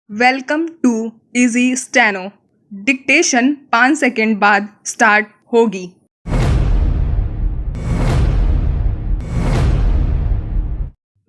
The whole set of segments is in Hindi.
Welcome to easy steno. Dictation 5 second बाद स्टार्ट होगी।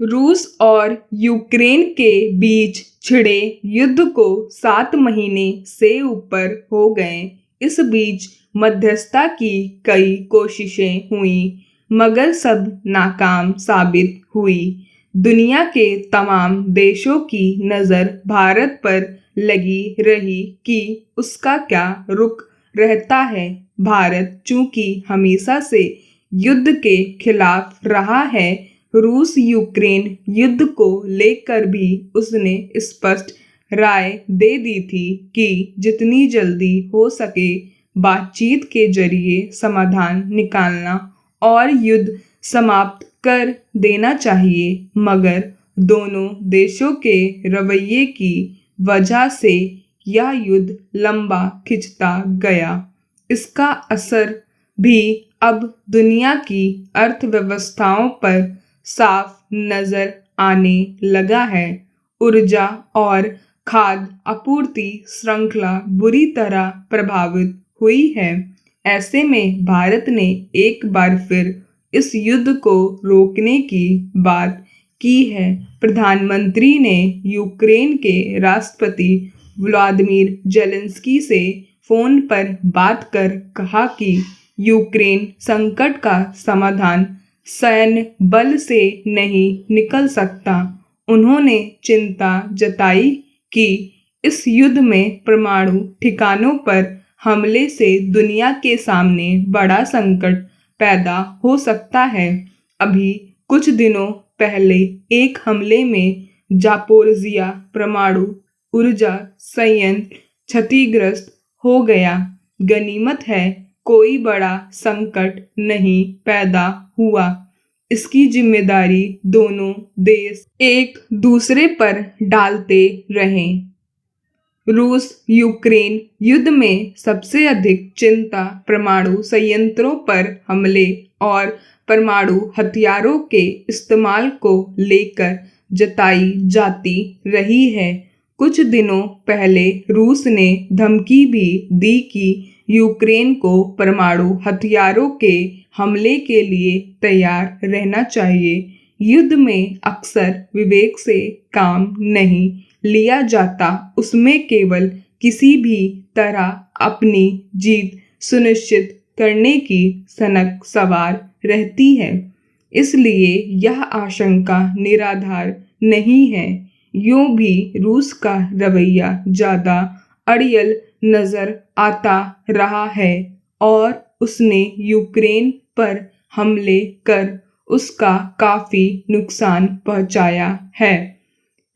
रूस और यूक्रेन के बीच छिड़े युद्ध को 7 महीने से ऊपर हो गए। इस बीच मध्यस्थता की कई कोशिशें हुई, मगर सब नाकाम साबित हुई। दुनिया के तमाम देशों की नज़र भारत पर लगी रही कि उसका क्या रुख रहता है। भारत चूंकि हमेशा से युद्ध के खिलाफ रहा है, रूस यूक्रेन युद्ध को लेकर भी उसने स्पष्ट राय दे दी थी कि जितनी जल्दी हो सके बातचीत के जरिए समाधान निकालना और युद्ध समाप्त कर देना चाहिए। मगर दोनों देशों के रवैये की वजह से यह युद्ध लंबा खिंचता गया। इसका असर भी अब दुनिया की अर्थव्यवस्थाओं पर साफ नजर आने लगा है। ऊर्जा और खाद्य आपूर्ति श्रृंखला बुरी तरह प्रभावित हुई है। ऐसे में भारत ने एक बार फिर इस युद्ध को रोकने की बात की है। प्रधानमंत्री ने यूक्रेन के राष्ट्रपति व्लादिमीर जेलेंस्की से फोन पर बात कर कहा कि यूक्रेन संकट का समाधान सैन्य बल से नहीं निकल सकता। उन्होंने चिंता जताई कि इस युद्ध में परमाणु ठिकानों पर हमले से दुनिया के सामने बड़ा संकट पैदा हो सकता है। अभी कुछ दिनों पहले एक हमले में जापोरिजिया परमाणु ऊर्जा संयंत्र क्षतिग्रस्त हो गया। गनीमत है कोई बड़ा संकट नहीं पैदा हुआ। इसकी जिम्मेदारी दोनों देश एक दूसरे पर डालते रहे। रूस यूक्रेन युद्ध में सबसे अधिक चिंता परमाणु संयंत्रों पर हमले और परमाणु हथियारों के इस्तेमाल को लेकर जताई जाती रही है। कुछ दिनों पहले रूस ने धमकी भी दी कि यूक्रेन को परमाणु हथियारों के हमले के लिए तैयार रहना चाहिए। युद्ध में अक्सर विवेक से काम नहीं लिया जाता, उसमें केवल किसी भी तरह अपनी जीत सुनिश्चित करने की सनक सवार रहती है। इसलिए यह आशंका निराधार नहीं है। यूं भी रूस का रवैया ज्यादा अड़ियल नजर आता रहा है और उसने यूक्रेन पर हमले कर उसका काफी नुकसान पहुंचाया है।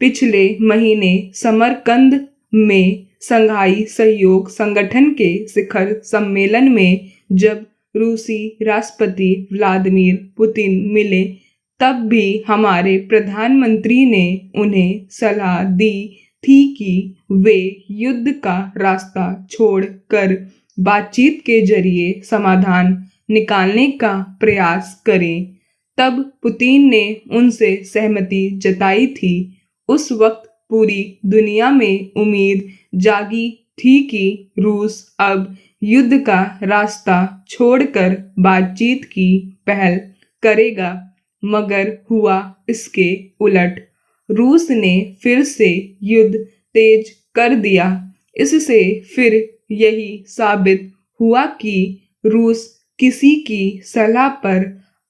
पिछले महीने समरकंद में संघाई सहयोग संगठन के शिखर सम्मेलन में जब रूसी राष्ट्रपति व्लादिमीर पुतिन मिले, तब भी हमारे प्रधानमंत्री ने उन्हें सलाह दी थी कि वे युद्ध का रास्ता छोड़कर बातचीत के जरिए समाधान निकालने का प्रयास करें। तब पुतिन ने उनसे सहमति जताई थी। उस वक्त पूरी दुनिया में उम्मीद जागी थी कि रूस अब युद्ध का रास्ता छोड़कर बातचीत की पहल करेगा, मगर हुआ इसके उलट। रूस ने फिर से युद्ध तेज कर दिया। इससे फिर यही साबित हुआ कि रूस किसी की सलाह पर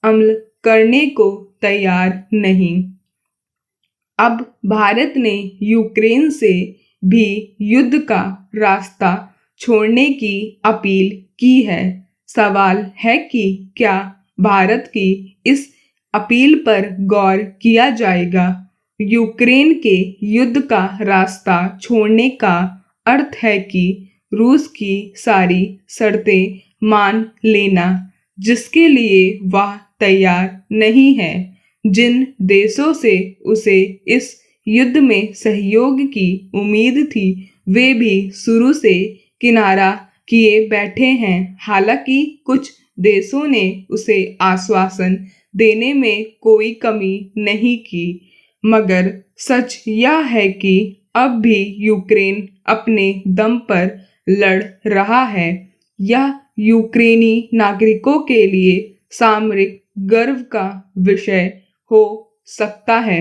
अमल करने को तैयार नहीं। अब भारत ने यूक्रेन से भी युद्ध का रास्ता छोड़ने की अपील की है। सवाल है कि क्या भारत की इस अपील पर गौर किया जाएगा। यूक्रेन के युद्ध का रास्ता छोड़ने का अर्थ है कि रूस की सारी शर्तें मान लेना, जिसके लिए वह तैयार नहीं है। जिन देशों से उसे इस युद्ध में सहयोग की उम्मीद थी, वे भी शुरू से किनारा किए बैठे हैं। हालांकि कुछ देशों ने उसे आश्वासन देने में कोई कमी नहीं की, मगर सच यह है कि अब भी यूक्रेन अपने दम पर लड़ रहा है। यह यूक्रेनी नागरिकों के लिए सामरिक गर्व का विषय हो सकता है।